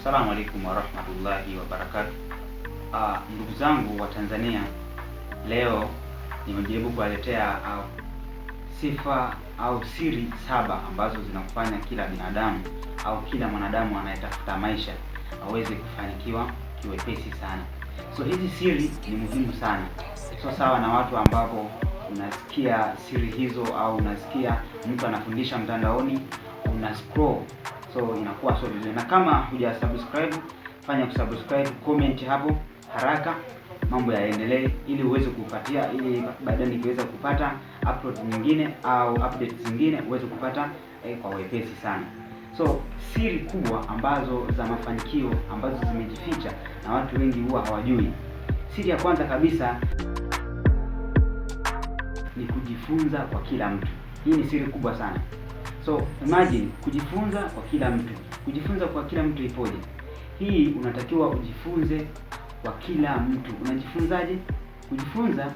Assalamu alaikum warahmatullahi wabarakatuh. Ndugu zangu wa Tanzania, leo nimejaribu kuwaletea sifa au siri 7 ambazo zinakufanya kila binadamu au kila mwanadamu anayetafuta maisha aweze kufanikiwa kiwepesi sana. So hizi siri ni muhimu sana. So sawa na watu ambapo unasikia siri hizo au unasikia mtu anafundisha mtandaoni, una scroll, so inakuwa so vizuri. Na kama huja subscribe, fanya kusubscribe, comment hapo haraka mambo yaendelee, ili uweze kupatia, ili baadaye nikiweza kupata upload nyingine au updates zingine uweze kupata kwa wepesi sana. So siri kubwa ambazo za mafanikio ambazo zimejificha na watu wengi huwa hawajui. Siri ya kwanza kabisa ni kujifunza kwa kila mtu. Hii ni siri kubwa sana. So imagine kujifunza kwa kila mtu. Kujifunza kwa kila mtu ipoje? Hii unatakiwa ujifunze kwa kila mtu. Unajifunzaje? Kujifunza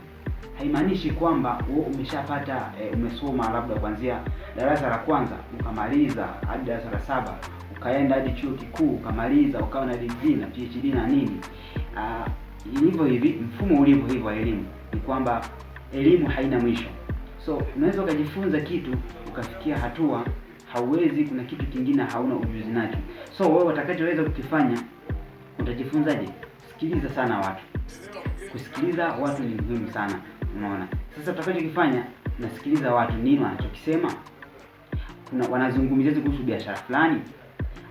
haimaanishi kwamba wewe umeshapata umesoma labda kuanzia darasa la kwanza ukamaliza hadi darasa la 7, ukaenda hadi chuo kikuu ukamaliza, ukawa na degree na PhD na nini. Ilivyo hivi, mfumo ulivyo hivyo elimu ni kwamba elimu haina mwisho. So unaweza ukajifunza kitu ukafikia hatua hauwezi, kuna kitu kingine hauna ujuzi nacho. So wewe utakachoweza kukifanya, utajifunzaje? Sikiliza sana watu. Kusikiliza watu ni muhimu sana, unaona. Sasa utakachokifanya, unasikiliza watu nini wanachokisema. Wanazungumzia kuhusu biashara fulani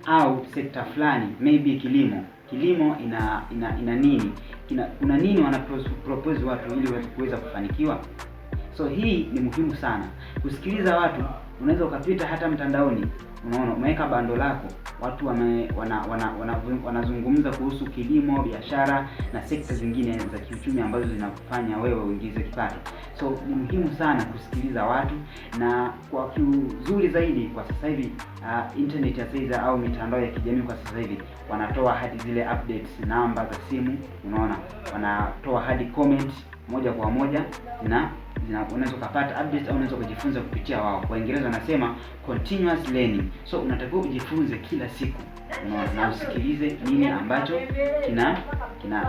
au sekta fulani, maybe kilimo. Kilimo ina nini? Kuna nini propose watu ili kuweza kufanikiwa? So hii ni muhimu sana. Kusikiliza watu, unaweza ukapita hata mtandaoni, unaona, umeweka bando lako, watu wanazungumza kuhusu kilimo, biashara na sekta zingine za kiuchumi ambazo zinakufanya wewe uingize kipato. So ni muhimu sana kusikiliza watu, na kwa kiuzuri zaidi kwa sasa hivi internet ya sasa au mitandao ya kijamii kwa sasa hivi wanatoa hadi zile updates, namba za simu, unaona, wanatoa hadi comment moja kwa moja, na unaweza kupata updates au unaweza kujifunza kupitia wao. Kwa Kiingereza wanasema continuous learning. So unatakiwa ujifunze kila siku, unaona, na usikilize nini ambacho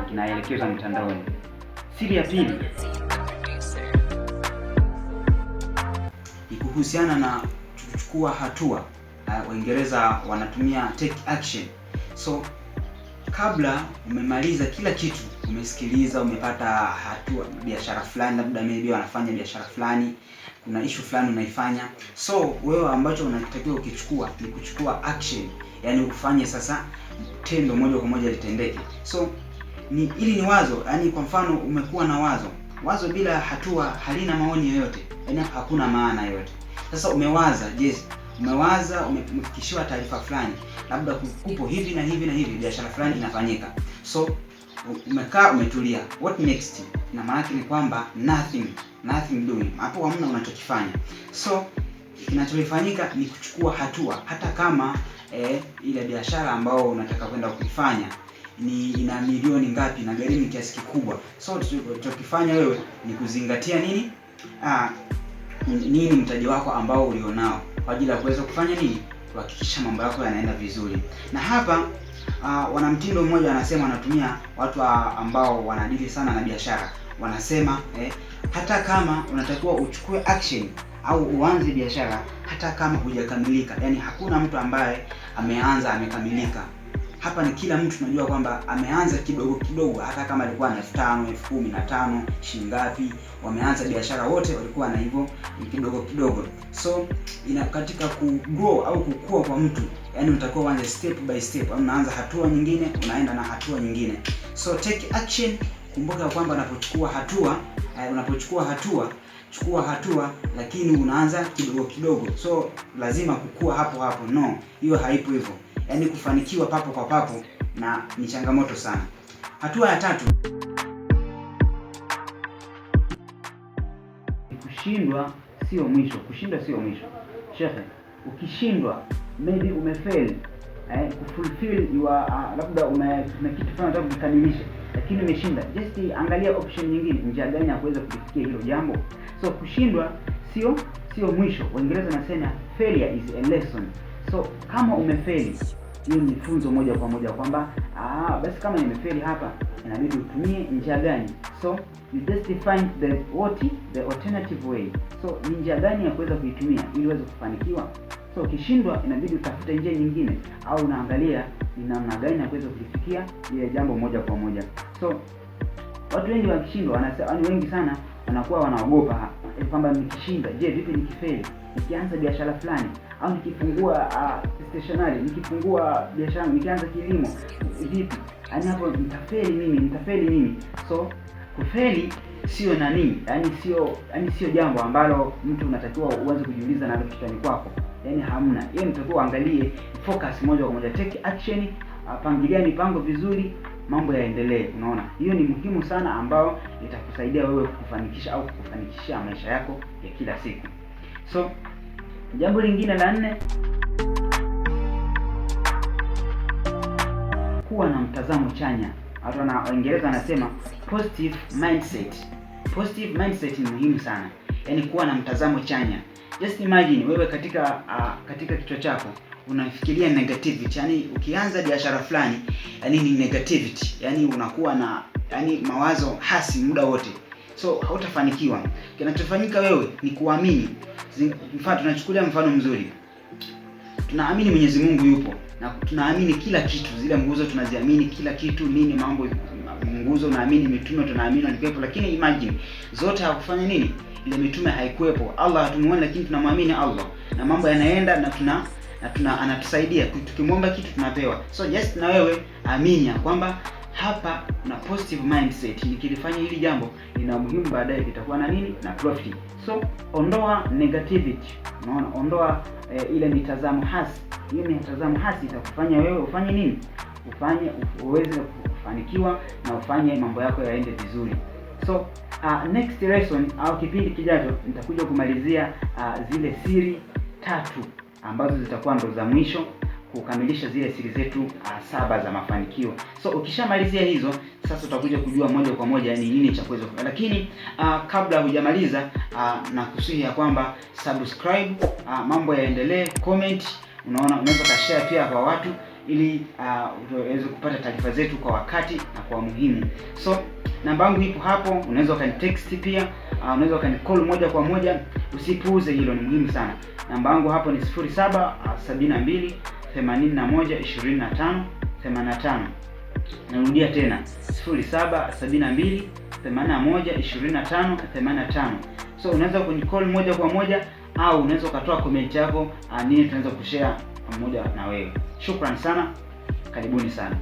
kinaelekezwa mtandaoni. Siri ya pili ni kuhusiana na kuchukua hatua. Waingereza wanatumia take action. So kabla umemaliza kila kitu, umesikiliza, umepata hatua, biashara fulani labda maybe wanafanya biashara fulani, kuna issue fulani unaifanya. So wewe ambacho unatakiwa ukichukua ni kuchukua action, yani ufanye sasa tendo moja kwa moja litendeke. So ili ni wazo, yani kwa mfano umekuwa na wazo bila hatua halina maoni yoyote, yani hakuna maana yoyote. Sasa umewaza, umewaza, umefikishiwa taarifa fulani, labda kupo hivi na hivi na hivi, biashara fulani inafanyika. So umekaa, umetulia, what next? Na maana ni kwamba nothing doing, hapo hamna unachokifanya. So kinachofanyika ni kuchukua hatua, hata kama ile biashara ambao unataka kwenda kuifanya ina milioni ngapi na gharimu kiasi kikubwa. So unachokifanya wewe ni kuzingatia nini mtaji wako ambao ulionao, kwa ajili ya kuweza kufanya nini, kuhakikisha mambo yako yanaenda vizuri. Na hapa wanamtindo mmoja anasema, anatumia watu ambao wanadili sana na biashara, wanasema hata kama unatakiwa uchukue action au uanze biashara hata kama hujakamilika. Yani hakuna mtu ambaye ameanza amekamilika. Hapa ni kila mtu tunajua kwamba ameanza kidogo kidogo, hata kama alikuwa na 5,000, 10,000, shilingi ngapi, wameanza biashara wote walikuwa na hivyo kidogo kidogo. So katika kugrow au kukua kwa mtu, yani unatakiwa uanze step by step, au unaanza hatua nyingine, unaenda na hatua nyingine. So take action. Kumbuka kwamba unapochukua hatua lakini unaanza kidogo kidogo. So lazima kukua hapo. No, hiyo haipo hivyo. Yani kufanikiwa papo kwa papo na ni changamoto sana. Hatua ya 3, kushindwa sio mwisho. Kushindwa sio mwisho. Shekhe, ukishindwa maybe umefail kufulfill labda una kitu fulani unataka kukamilisha, lakini umeshinda, just angalia option nyingine, njia gani ya kuweza kufikia hilo jambo. So kushindwa sio mwisho. Waingereza wanasema failure is a lesson. So kama umefeli, hiyo ni funzo moja kwa moja kwamba basi kama nimefeli hapa inabidi utumie njia gani. So you just define the alternative way. So ni njia gani ya kuweza kuitumia ili uweze kufanikiwa. So ukishindwa inabidi utafute njia nyingine, au unaangalia ni namna gani ya kuweza kufikia ile jambo moja kwa moja. So watu wengi wakishindwa, wengi sana wanakuwa wanaogopa kwamba nikishinda, je, vipi nikifeli? Nikianza biashara fulani, au nikifungua stationery, nikifungua biashara, nikianza kilimo, vipi? Yaani hapo nitafeli mimi. So kufeli sio sio jambo ambalo mtu unatakiwa uanze kujiuliza nalo kichwani kwako. Yaani hamna. Yeye unatakiwa uangalie, focus moja kwa moja, take action, pangilia mipango vizuri, mambo yaendelee. Unaona? Hiyo ni muhimu sana, ambao itakusaidia wewe kufanikisha au kufanikishia maisha yako ya kila siku. So jambo lingine la 4, kuwa na mtazamo chanya. Watu na Waingereza wanasema positive mindset. Positive mindset ni muhimu sana. Yaani kuwa na mtazamo chanya. Just imagine wewe katika kichwa chako unafikiria negativity. Yaani ukianza biashara fulani, yaani ni negativity. Yaani unakuwa na mawazo hasi muda wote. So hautafanikiwa. Kinachofanyika wewe ni kuamini. Mfano, tunachukulia mfano mzuri. Tunaamini Mwenyezi Mungu yupo, na tunaamini kila kitu, zile nguzo tunaziamini kila kitu, nini mambo nguzo, naamini mitume tunaamini walikuwepo, lakini imagine zote hakufanya nini? Ile mitume haikuwepo, Allah hatumuoni, lakini tunamwamini Allah na mambo yanaenda, na anatusaidia, tukimwomba kitu tunapewa. So just na wewe amini kwamba hapa na positive mindset, nikilifanya hili jambo lina muhimu, baadaye litakuwa na nini? Na profit. So ondoa negativity. Unaona, ondoa ile mitazamo hasi. Hiyo mitazamo hasi itakufanya wewe ufanye nini? Uweze kufanikiwa na ufanye mambo yako yaende vizuri. So next lesson au kipindi kijacho nitakuja kumalizia zile siri 3 ambazo zitakuwa ndo za mwisho kukamilisha zile siri zetu 7 za mafanikio. So ukishamalizia hizo, sasa utakuja kujua moja kwa moja ni nini cha kuweza. Lakini kabla hujamaliza, na kusihi ya kwamba subscribe, mambo yaendelee, comment, unaweza share pia kwa watu, ili uweze kupata taarifa zetu kwa wakati na kwa muhimu. So namba yangu ipo hapo, unaweza ukanitext pia, unaweza ukanicall moja kwa moja, usipuuze hilo, ni muhimu sana. Namba yangu hapo ni 0772 81 25 85. Narudia tena 0772 81 25 85. So unaweza kunicall moja kwa moja, au unaweza ukatoa comment yako, nini tunaweza kushare pamoja na wewe. Shukrani sana, karibuni sana.